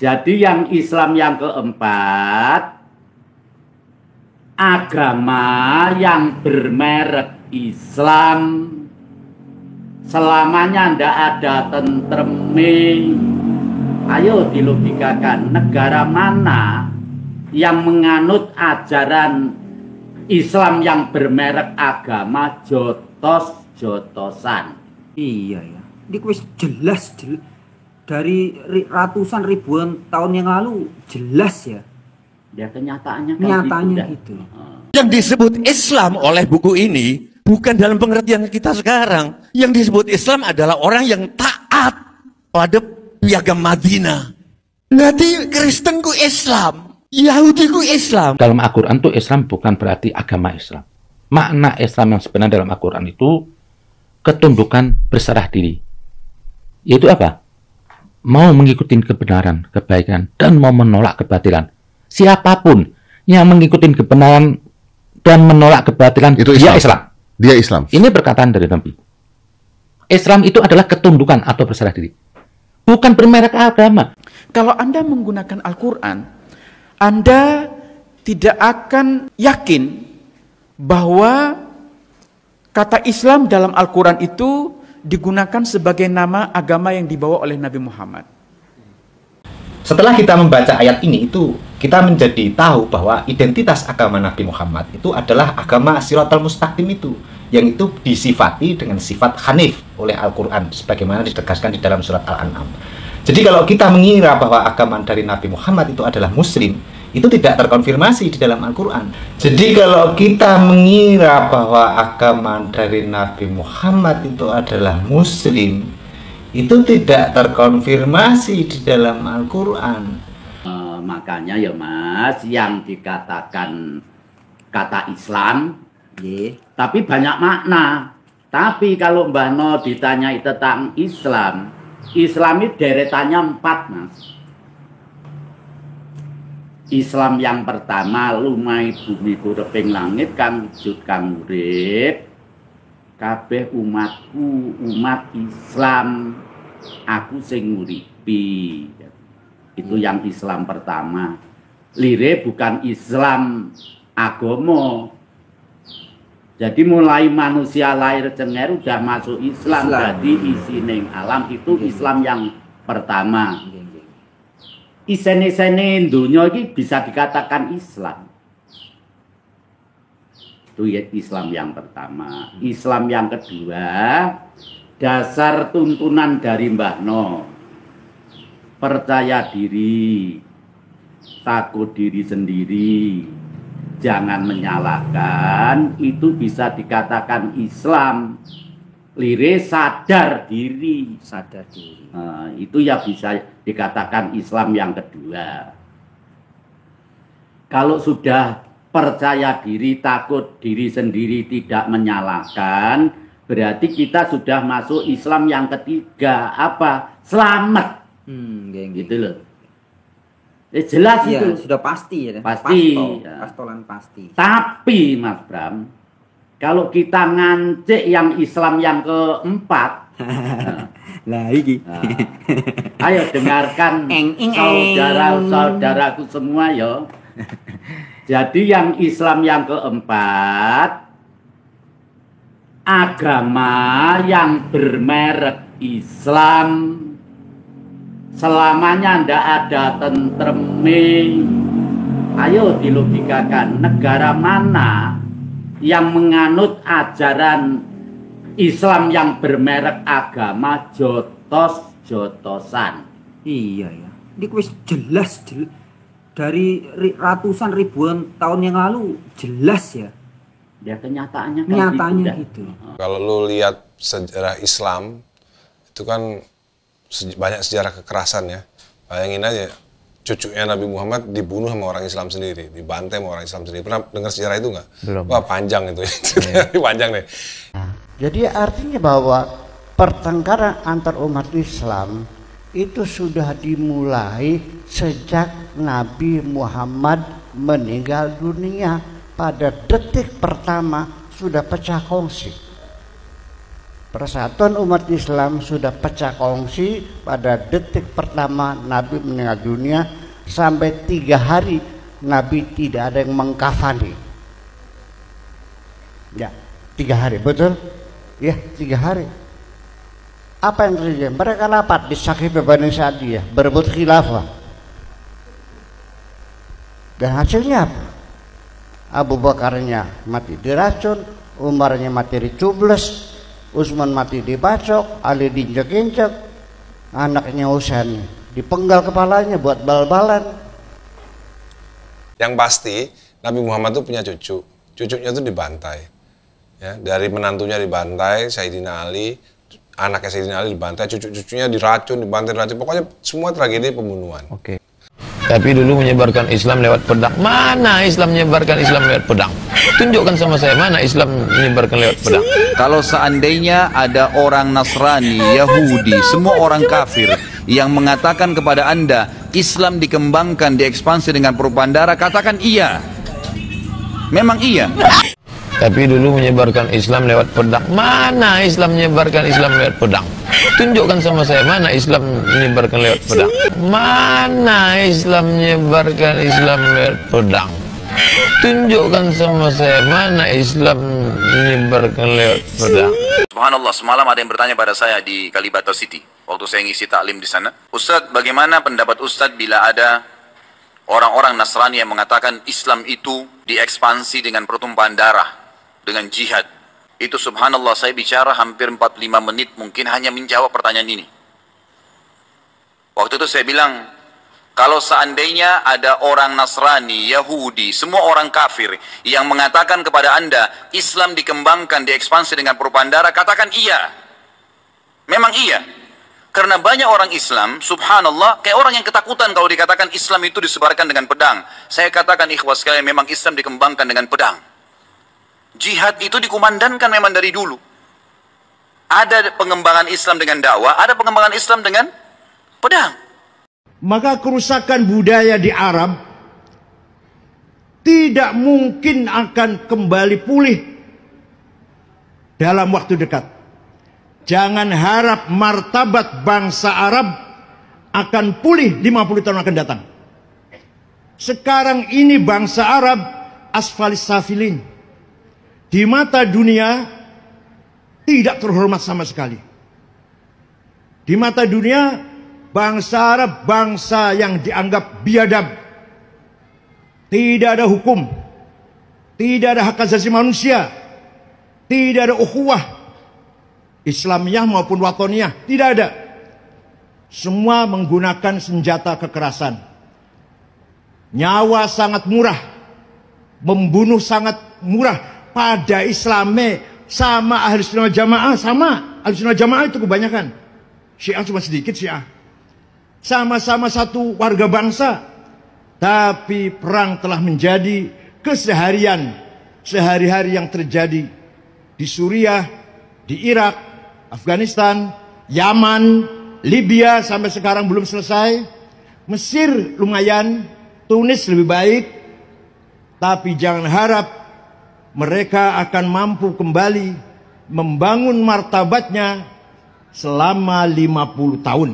Jadi yang Islam yang keempat, agama yang bermerek Islam, selamanya ndak ada tentreme. Ayo dilogikakan, negara mana yang menganut ajaran Islam yang bermerek agama jotos-jotosan? Iya ya, ini wis jelas dari ratusan ribuan tahun yang lalu jelas ya. Ya kenyataannya kan Nyatanya gitu. Yang disebut Islam oleh buku ini bukan dalam pengertian kita sekarang. Yang disebut Islam adalah orang yang taat pada piagam Madinah. Nanti Kristen ku Islam, Yahudi ku Islam. Dalam Al-Quran itu Islam bukan berarti agama Islam. Makna Islam yang sebenarnya dalam Al-Quran itu ketundukan berserah diri. Yaitu apa? Mau mengikuti kebenaran, kebaikan, dan mau menolak kebatilan. Siapapun yang mengikuti kebenaran dan menolak kebatilan, itu Islam. Dia Islam. Dia Islam. Ini perkataan dari Nabi. Islam itu adalah ketundukan atau berserah diri. Bukan bermerek agama. Kalau Anda menggunakan Al-Quran, Anda tidak akan yakin bahwa kata Islam dalam Al-Quran itu digunakan sebagai nama agama yang dibawa oleh Nabi Muhammad. Setelah kita membaca ayat ini, itu kita menjadi tahu bahwa identitas agama Nabi Muhammad itu adalah agama Shiratal Mustaqim itu, yang itu disifati dengan sifat Hanif oleh Al-Quran, sebagaimana ditegaskan di dalam surat Al-An'am. Jadi kalau kita mengira bahwa agama dari Nabi Muhammad itu adalah Muslim, itu tidak terkonfirmasi di dalam Al-Quran. Jadi kalau kita mengira bahwa agama dari Nabi Muhammad itu adalah Muslim, itu tidak terkonfirmasi di dalam Al-Quran. Makanya ya Mas, yang dikatakan kata Islam, tapi banyak makna. Tapi kalau Mbah No ditanyai tentang Islam, Islam itu deretannya 4 Mas. Islam yang pertama, lumai bumi kureping langit kang wujud kang urip, kabeh umatku umat Islam, aku sing nguripi. Itu yang Islam pertama. Lire bukan Islam agama. Jadi mulai manusia lahir cenger udah masuk Islam. Jadi isi ning alam itu Islam yang pertama. Isen-isene dunia ini bisa dikatakan Islam. Itu ya Islam yang pertama. Islam yang kedua, dasar tuntunan dari Mbah No, percaya diri, takut diri sendiri, jangan menyalahkan, itu bisa dikatakan Islam. Lire sadar diri. Sadar diri. Nah, itu ya bisa dikatakan Islam yang kedua. Kalau sudah percaya diri, takut diri sendiri, tidak menyalahkan, berarti kita sudah masuk Islam yang ketiga. Apa? Selamat. Gitu loh. Jelas ya, itu. Sudah pasti ya. Pasti. Pastolan pasti. Tapi Mas Bram, kalau kita ngancik yang Islam yang keempat, nah iki. Ayo dengarkan saudara-saudaraku semua ya. Jadi yang Islam yang keempat, agama yang bermerek Islam, selamanya ndak ada tentreme. Ayo dilogikakan, negara mana yang menganut ajaran Islam yang bermerek agama jotos-jotosan? Iya ya, ini wis jelas dari ratusan ribuan tahun yang lalu jelas ya. Ya kenyataannya kan Nyatanya gitu. Kalau lu lihat sejarah Islam, itu kan banyak sejarah kekerasan ya. Bayangin aja, cucunya Nabi Muhammad dibunuh sama orang Islam sendiri, dibantai sama orang Islam sendiri. Pernah dengar sejarah itu nggak? Belum. Wah panjang itu, panjang deh. Jadi artinya bahwa pertengkaran antar umat Islam itu sudah dimulai sejak Nabi Muhammad meninggal dunia. Pada detik pertama sudah pecah kongsi. Persatuan umat Islam sudah pecah kongsi pada detik pertama Nabi meninggal dunia, sampai 3 hari Nabi tidak ada yang mengkafani. Ya, 3 hari, betul? Ya, 3 hari. Apa yang terjadi? Mereka rapat di Saqif Bani Sa'diyah, berebut khilafah. Dan hasilnya apa? Abu Bakarnya mati diracun, Umarnya mati dicubles, Utsman mati dibacok, Ali diinjek-injek, anaknya Husain dipenggal kepalanya buat bal-balan. Yang pasti Nabi Muhammad itu punya cucu, cucunya itu dibantai. Ya, dari menantunya dibantai, Sayyidina Ali, anaknya Sayyidina Ali dibantai, cucu-cucunya diracun, dibantai, pokoknya semua tragedi pembunuhan. Oke. Tapi dulu menyebarkan Islam lewat pedang. Mana Islam menyebarkan Islam lewat pedang? Tunjukkan sama saya, mana Islam menyebarkan lewat pedang? Kalau seandainya ada orang Nasrani, Yahudi, semua orang kafir yang mengatakan kepada Anda Islam dikembangkan, diekspansi dengan propaganda, katakan iya. Memang iya. Tapi dulu menyebarkan Islam lewat pedang. Mana Islam menyebarkan Islam lewat pedang? Tunjukkan sama saya, mana Islam menyebarkan lewat pedang? Mana Islam menyebarkan Islam lewat pedang? Tunjukkan sama saya, mana Islam menyebarkan lewat pedang? Subhanallah, semalam ada yang bertanya pada saya di Kalibata City waktu saya ngisi taklim di sana. Ustadz, bagaimana pendapat Ustadz bila ada orang-orang Nasrani yang mengatakan Islam itu diekspansi dengan pertumpahan darah, dengan jihad? Itu subhanallah, saya bicara hampir 45 menit mungkin hanya menjawab pertanyaan ini. Waktu itu saya bilang, kalau seandainya ada orang Nasrani, Yahudi, semua orang kafir yang mengatakan kepada Anda Islam dikembangkan, diekspansi dengan propaganda, katakan iya. Memang iya. Karena banyak orang Islam, subhanallah, kayak orang yang ketakutan kalau dikatakan Islam itu disebarkan dengan pedang. Saya katakan ikhwas sekalian, memang Islam dikembangkan dengan pedang. Jihad itu dikumandangkan memang dari dulu. Ada pengembangan Islam dengan dakwah, ada pengembangan Islam dengan pedang. Maka kerusakan budaya di Arab tidak mungkin akan kembali pulih dalam waktu dekat. Jangan harap martabat bangsa Arab akan pulih 50 tahun akan datang. Sekarang ini bangsa Arab asfalis safilin. Di mata dunia tidak terhormat sama sekali. Di mata dunia bangsa Arab bangsa yang dianggap biadab. Tidak ada hukum, tidak ada hak asasi manusia, tidak ada ukhuwah Islamiyah maupun watoniyah, tidak ada. Semua menggunakan senjata kekerasan. Nyawa sangat murah, membunuh sangat murah. Pada Islamnya sama ahli sunnah jamaah, sama ahli sunnah jamaah itu kebanyakan. Syiah cuma sedikit Syiah. Sama-sama satu warga bangsa, tapi perang telah menjadi keseharian, sehari-hari yang terjadi di Suriah, di Irak, Afghanistan, Yaman, Libya sampai sekarang belum selesai. Mesir lumayan, Tunis lebih baik, tapi jangan harap mereka akan mampu kembali membangun martabatnya selama 50 tahun.